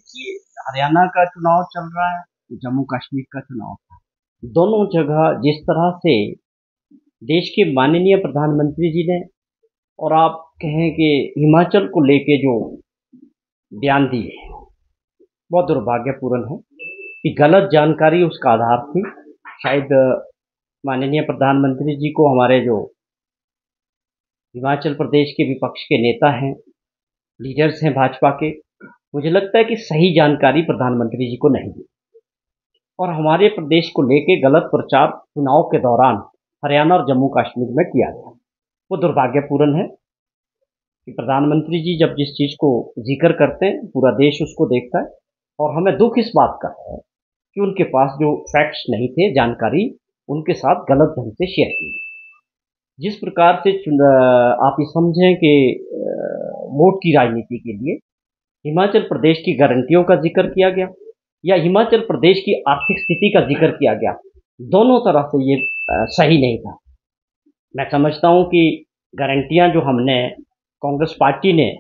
देखिए, हरियाणा का चुनाव चल रहा है, जम्मू कश्मीर का चुनाव था। दोनों जगह जिस तरह से देश के माननीय प्रधानमंत्री जी ने और आप कहें कि हिमाचल को लेके जो बयान दिए, बहुत दुर्भाग्यपूर्ण है कि गलत जानकारी उसका आधार थी। शायद माननीय प्रधानमंत्री जी को हमारे जो हिमाचल प्रदेश के विपक्ष के नेता हैं, लीडर्स हैं भाजपा के, मुझे लगता है कि सही जानकारी प्रधानमंत्री जी को नहीं दी और हमारे प्रदेश को लेके गलत प्रचार चुनाव के दौरान हरियाणा और जम्मू कश्मीर में किया गया। वो दुर्भाग्यपूर्ण है कि प्रधानमंत्री जी जब जिस चीज़ को जिक्र करते हैं, पूरा देश उसको देखता है और हमें दुख इस बात का है कि उनके पास जो फैक्ट्स नहीं थे, जानकारी उनके साथ गलत ढंग से शेयर की। जिस प्रकार से आप ये समझें कि वोट की राजनीति के लिए हिमाचल प्रदेश की गारंटियों का जिक्र किया गया या हिमाचल प्रदेश की आर्थिक स्थिति का जिक्र किया गया, दोनों तरह से ये सही नहीं था। मैं समझता हूँ कि गारंटियाँ जो हमने कांग्रेस पार्टी ने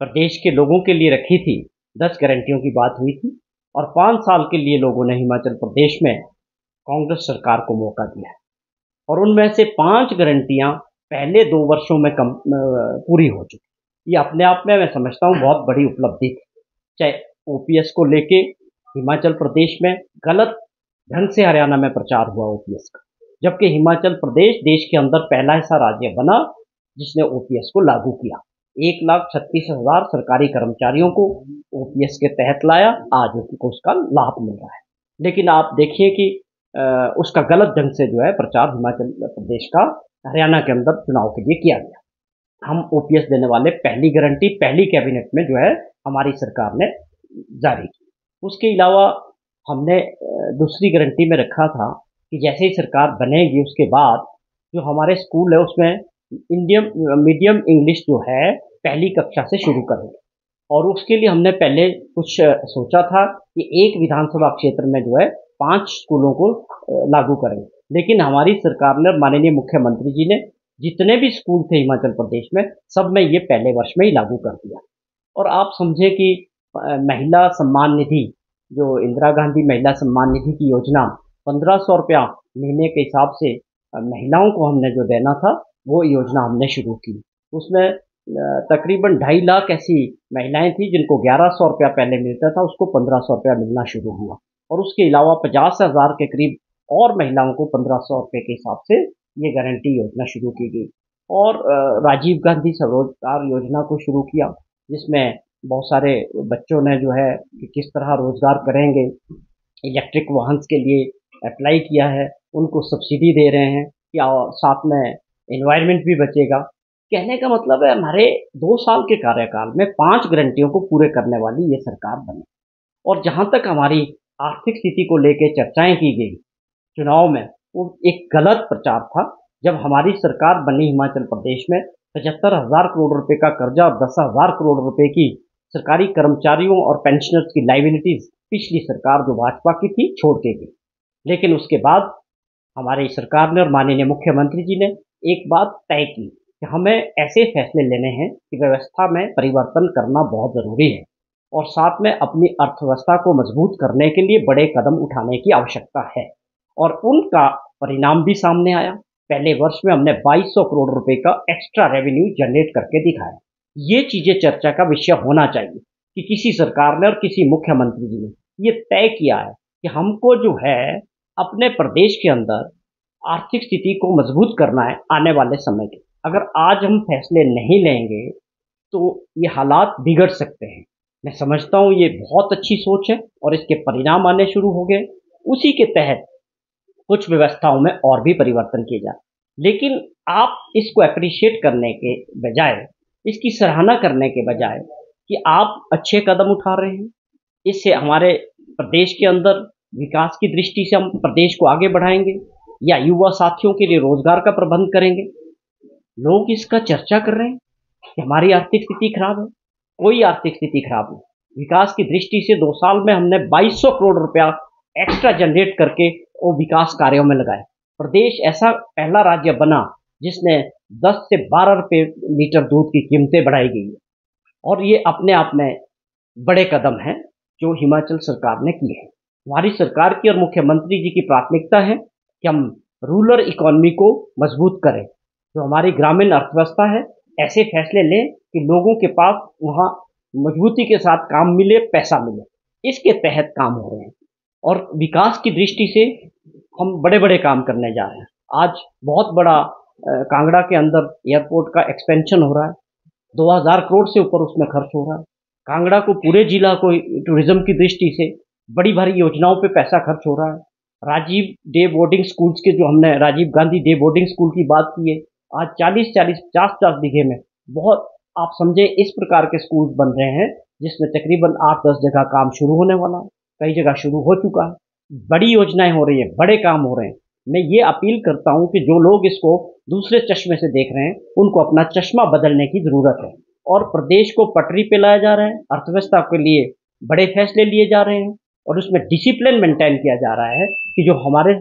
प्रदेश के लोगों के लिए रखी थी, 10 गारंटियों की बात हुई थी और 5 साल के लिए लोगों ने हिमाचल प्रदेश में कांग्रेस सरकार को मौका दिया और उनमें से 5 गारंटियाँ पहले 2 वर्षों में पूरी हो चुकी। ये अपने आप में मैं समझता हूँ बहुत बड़ी उपलब्धि थी। चाहे ओपीएस को लेके हिमाचल प्रदेश में गलत ढंग से हरियाणा में प्रचार हुआ ओपीएस का, जबकि हिमाचल प्रदेश देश के अंदर पहला ऐसा राज्य बना जिसने ओपीएस को लागू किया। 1,36,000 सरकारी कर्मचारियों को ओपीएस के तहत लाया, आज उनको उसका लाभ मिल रहा है। लेकिन आप देखिए कि उसका गलत ढंग से जो है प्रचार हिमाचल प्रदेश का हरियाणा के अंदर चुनाव के लिए किया गया। हम ओपीएस देने वाले पहली गारंटी पहली कैबिनेट में जो है हमारी सरकार ने जारी की। उसके अलावा हमने दूसरी गारंटी में रखा था कि जैसे ही सरकार बनेगी उसके बाद जो हमारे स्कूल है उसमें इंडियन मीडियम इंग्लिश जो है पहली कक्षा से शुरू करेंगे और उसके लिए हमने पहले कुछ सोचा था कि एक विधानसभा क्षेत्र में जो है 5 स्कूलों को लागू करेंगे, लेकिन हमारी सरकार ने, माननीय मुख्यमंत्री जी ने जितने भी स्कूल थे हिमाचल प्रदेश में सब में ये पहले वर्ष में ही लागू कर दिया। और आप समझे कि महिला सम्मान निधि, जो इंदिरा गांधी महिला सम्मान निधि की योजना 1,500 रुपया महीने के हिसाब से महिलाओं को हमने जो देना था वो योजना हमने शुरू की। उसमें तकरीबन 2.5 लाख ऐसी महिलाएं थी जिनको 1,100 रुपया पहले मिलता था, उसको 1,500 रुपया मिलना शुरू हुआ और उसके अलावा 50,000 के करीब और महिलाओं को 1,500 रुपये के हिसाब से ये गारंटी योजना शुरू की गई और राजीव गांधी स्वरोजगार योजना को शुरू किया, जिसमें बहुत सारे बच्चों ने जो है कि किस तरह रोजगार करेंगे, इलेक्ट्रिक वाहन के लिए अप्लाई किया है, उनको सब्सिडी दे रहे हैं या साथ में एनवायरनमेंट भी बचेगा। कहने का मतलब है हमारे 2 साल के कार्यकाल में 5 गारंटियों को पूरे करने वाली ये सरकार बनी। और जहाँ तक हमारी आर्थिक स्थिति को लेकर चर्चाएं की गई चुनाव में, वो एक गलत प्रचार था। जब हमारी सरकार बनी हिमाचल प्रदेश में 75,000 करोड़ रुपए का कर्जा और 10,000 करोड़ रुपए की सरकारी कर्मचारियों और पेंशनर्स की लाइबिलिटीज पिछली सरकार जो भाजपा की थी छोड़ के गई। लेकिन उसके बाद हमारी सरकार ने और माननीय मुख्यमंत्री जी ने एक बात तय की कि हमें ऐसे फैसले लेने हैं कि व्यवस्था में परिवर्तन करना बहुत ज़रूरी है और साथ में अपनी अर्थव्यवस्था को मजबूत करने के लिए बड़े कदम उठाने की आवश्यकता है और उनका परिणाम भी सामने आया। पहले वर्ष में हमने 2,200 करोड़ रुपए का एक्स्ट्रा रेवेन्यू जनरेट करके दिखाया। ये चीज़ें चर्चा का विषय होना चाहिए कि किसी सरकार ने और किसी मुख्यमंत्री जी ने ये तय किया है कि हमको जो है अपने प्रदेश के अंदर आर्थिक स्थिति को मजबूत करना है आने वाले समय के। अगर आज हम फैसले नहीं लेंगे तो ये हालात बिगड़ सकते हैं। मैं समझता हूँ ये बहुत अच्छी सोच है और इसके परिणाम आने शुरू हो गए। उसी के तहत कुछ व्यवस्थाओं में और भी परिवर्तन किए जाए, लेकिन आप इसको अप्रिशिएट करने के बजाय, इसकी सराहना करने के बजाय कि आप अच्छे कदम उठा रहे हैं, इससे हमारे प्रदेश के अंदर विकास की दृष्टि से हम प्रदेश को आगे बढ़ाएंगे या युवा साथियों के लिए रोजगार का प्रबंध करेंगे, लोग इसका चर्चा कर रहे हैं कि हमारी आर्थिक स्थिति खराब है। कोई आर्थिक स्थिति खराब नहीं। विकास की दृष्टि से 2 साल में हमने 2,200 करोड़ रुपया एक्स्ट्रा जनरेट करके वो विकास कार्यों में लगाए। प्रदेश ऐसा पहला राज्य बना जिसने 10 से 12 रुपये लीटर दूध की कीमतें बढ़ाई गई है और ये अपने आप में बड़े कदम हैं जो हिमाचल सरकार ने किए हैं। हमारी सरकार की और मुख्यमंत्री जी की प्राथमिकता है कि हम रूरल इकोनॉमी को मजबूत करें। जो हमारी ग्रामीण अर्थव्यवस्था है, ऐसे फैसले लें कि लोगों के पास वहाँ मजबूती के साथ काम मिले, पैसा मिले। इसके तहत काम हो रहे हैं और विकास की दृष्टि से हम बड़े बड़े काम करने जा रहे हैं। आज बहुत बड़ा कांगड़ा के अंदर एयरपोर्ट का एक्सपेंशन हो रहा है। 2000 करोड़ से ऊपर उसमें खर्च हो रहा है। कांगड़ा को, पूरे जिला को टूरिज्म की दृष्टि से बड़ी भारी योजनाओं पे पैसा खर्च हो रहा है। राजीव डे बोर्डिंग स्कूल्स के, जो हमने Rajiv Gandhi day boarding school की बात की है, आज 40-40, 50-50 बीघे में बहुत, आप समझे, इस प्रकार के स्कूल बन रहे हैं जिसमें तकरीबन 8-10 जगह काम शुरू होने वाला है, कई जगह शुरू हो चुका है। बड़ी योजनाएं हो रही है, बड़े काम हो रहे हैं। मैं ये अपील करता हूं कि जो लोग इसको दूसरे चश्मे से देख रहे हैं, उनको अपना चश्मा बदलने की जरूरत है और प्रदेश को पटरी पे लाया जा रहा है। अर्थव्यवस्था के लिए बड़े फैसले लिए जा रहे हैं और उसमें डिसिप्लिन मेंटेन किया जा रहा है कि जो हमारे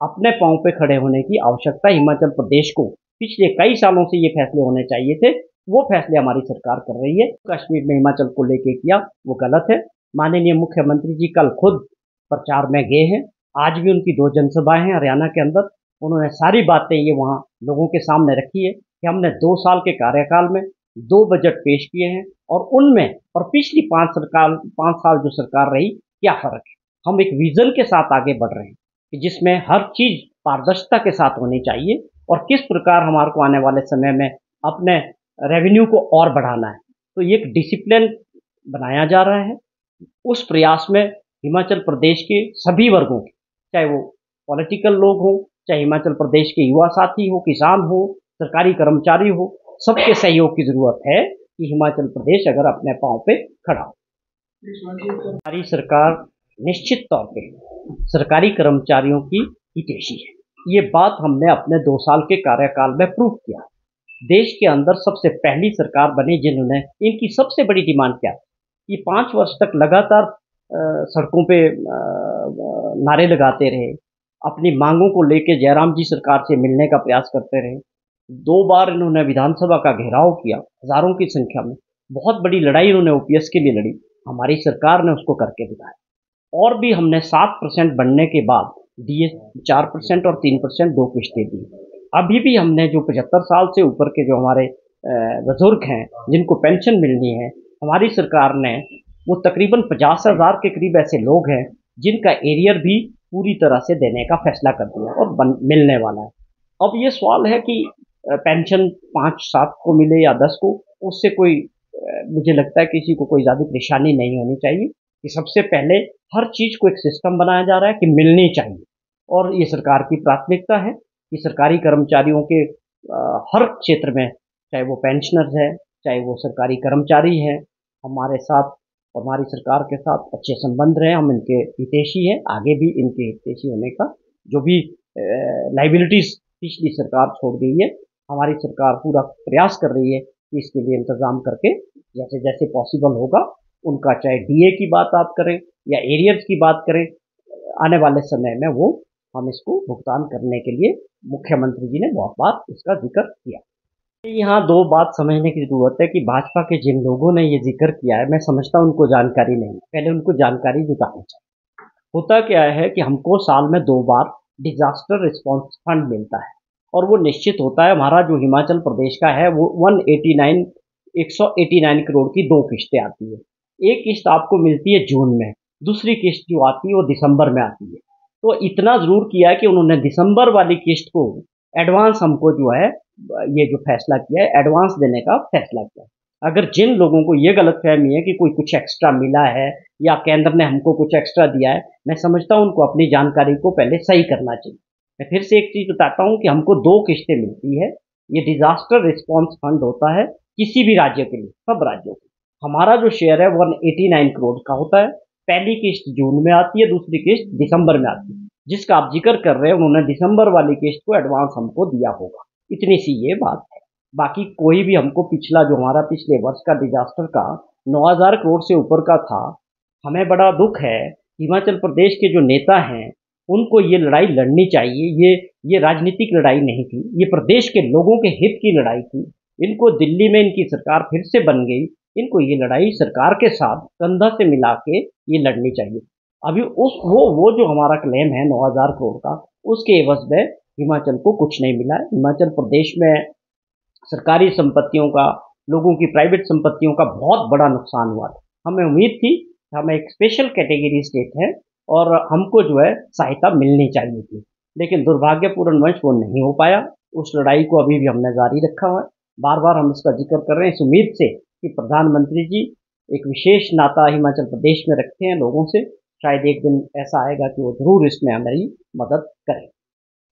अपने पांव पे खड़े होने की आवश्यकता हिमाचल प्रदेश को पिछले कई सालों से ये फैसले होने चाहिए थे, वो फैसले हमारी सरकार कर रही है। कश्मीर में हिमाचल को लेके किया वो गलत है। माननीय मुख्यमंत्री जी कल खुद प्रचार में गए हैं। आज भी उनकी 2 जनसभाएं हैं हरियाणा के अंदर। उन्होंने सारी बातें ये वहाँ लोगों के सामने रखी है कि हमने 2 साल के कार्यकाल में 2 बजट पेश किए हैं और उनमें और पिछली 5 साल जो सरकार रही, क्या फर्क है। हम एक विजन के साथ आगे बढ़ रहे हैं कि जिसमें हर चीज पारदर्शिता के साथ होनी चाहिए और किस प्रकार हमारे को आने वाले समय में अपने रेवेन्यू को और बढ़ाना है। तो ये एक डिसिप्लिन बनाया जा रहा है। उस प्रयास में हिमाचल प्रदेश के सभी वर्गों के, चाहे वो पॉलिटिकल लोग हों, चाहे हिमाचल प्रदेश के युवा साथी हो, किसान हो, सरकारी कर्मचारी हो, सबके सहयोग की जरूरत है कि हिमाचल प्रदेश अगर अपने पांव पे खड़ा हो। हमारी सरकार निश्चित तौर पे सरकारी कर्मचारियों की हितैषी है। ये बात हमने अपने 2 साल के कार्यकाल में प्रूव किया। देश के अंदर सबसे पहली सरकार बनी जिन्होंने, इनकी सबसे बड़ी डिमांड क्या थी, ये 5 वर्ष तक लगातार सड़कों पे नारे लगाते रहे, अपनी मांगों को लेके जयराम जी सरकार से मिलने का प्रयास करते रहे। 2 बार इन्होंने विधानसभा का घेराव किया, हजारों की संख्या में। बहुत बड़ी लड़ाई इन्होंने ओपीएस के लिए लड़ी, हमारी सरकार ने उसको करके दिखाया। और भी हमने 7% बनने के बाद दिए 4% और 3% 2 किश्तें दी। अभी भी हमने जो 75 साल से ऊपर के जो हमारे बुजुर्ग हैं जिनको पेंशन मिलनी है, हमारी सरकार ने वो तकरीबन 50,000 के करीब ऐसे लोग हैं जिनका एरियर भी पूरी तरह से देने का फैसला कर दिया और मिलने वाला है। अब ये सवाल है कि पेंशन 5-7 को मिले या 10 को, उससे कोई मुझे लगता है किसी को कोई ज़्यादा परेशानी नहीं होनी चाहिए कि सबसे पहले हर चीज़ को एक सिस्टम बनाया जा रहा है कि मिलनी चाहिए। और ये सरकार की प्राथमिकता है कि सरकारी कर्मचारियों के हर क्षेत्र में, चाहे वो पेंशनर्स है, चाहे वो सरकारी कर्मचारी हैं, हमारे साथ और हमारी सरकार के साथ अच्छे संबंध रहे। हम इनके हितैषी हैं, आगे भी इनके हितैषी होने का जो भी लाइबिलिटीज पिछली सरकार छोड़ गई है, हमारी सरकार पूरा प्रयास कर रही है कि इसके लिए इंतजाम करके जैसे जैसे पॉसिबल होगा उनका, चाहे डीए की बात आप करें या एरियर्स की बात करें, आने वाले समय में वो हम इसको भुगतान करने के लिए मुख्यमंत्री जी ने बहुत बार इसका जिक्र किया। यहाँ 2 बात समझने की जरूरत है कि भाजपा के जिन लोगों ने ये जिक्र किया है, मैं समझता हूँ उनको जानकारी नहीं, पहले उनको जानकारी जुटानी चाहिए। होता क्या है कि हमको साल में 2 बार डिजास्टर रिस्पॉन्स फंड मिलता है और वो निश्चित होता है। हमारा जो हिमाचल प्रदेश का है वो 189 करोड़ की 2 किश्तें आती है। एक किश्त आपको मिलती है जून में, दूसरी किश्त जो आती है वो दिसंबर में आती है। तो इतना जरूर किया है कि उन्होंने दिसंबर वाली किश्त को एडवांस हमको जो है ये जो फैसला किया है, एडवांस देने का फैसला किया है। अगर जिन लोगों को ये गलतफहमी है कि कोई कुछ एक्स्ट्रा मिला है या केंद्र ने हमको कुछ एक्स्ट्रा दिया है, मैं समझता हूँ उनको अपनी जानकारी को पहले सही करना चाहिए। मैं फिर से एक चीज बताता हूँ कि हमको 2 किश्तें मिलती है। ये डिजास्टर रिस्पॉन्स फंड होता है किसी भी राज्य के लिए, सब राज्यों के। हमारा जो शेयर है 189 करोड़ का होता है। पहली किश्त जून में आती है, दूसरी किश्त दिसंबर में आती है। जिसका आप जिक्र कर रहे हैं उन्होंने दिसंबर वाली किश्त को एडवांस हमको दिया होगा, इतनी सी ये बात है। बाकी कोई भी हमको पिछला जो हमारा पिछले वर्ष का डिजास्टर का 9,000 करोड़ से ऊपर का था, हमें बड़ा दुख है। हिमाचल प्रदेश के जो नेता हैं उनको ये लड़ाई लड़नी चाहिए। ये राजनीतिक लड़ाई नहीं थी, ये प्रदेश के लोगों के हित की लड़ाई थी। इनको दिल्ली में इनकी सरकार फिर से बन गई इनको ये लड़ाई सरकार के साथ कंधा से मिला के ये लड़नी चाहिए। अभी उस वो जो हमारा क्लेम है 9,000 करोड़ का, उसके एवज में हिमाचल को कुछ नहीं मिला है। हिमाचल प्रदेश में सरकारी संपत्तियों का, लोगों की प्राइवेट संपत्तियों का बहुत बड़ा नुकसान हुआ था। हमें उम्मीद थी, हम एक स्पेशल कैटेगरी स्टेट है और हमको जो है सहायता मिलनी चाहिए थी, लेकिन दुर्भाग्यपूर्णवश वो नहीं हो पाया। उस लड़ाई को अभी भी हमने जारी रखा हुआ है। बार बार हम इसका जिक्र कर रहे हैं इस उम्मीद से कि प्रधानमंत्री जी एक विशेष नाता हिमाचल प्रदेश में रखते हैं लोगों से। शायद एक दिन ऐसा आएगा कि वो जरूर इसमें हमारी मदद करें।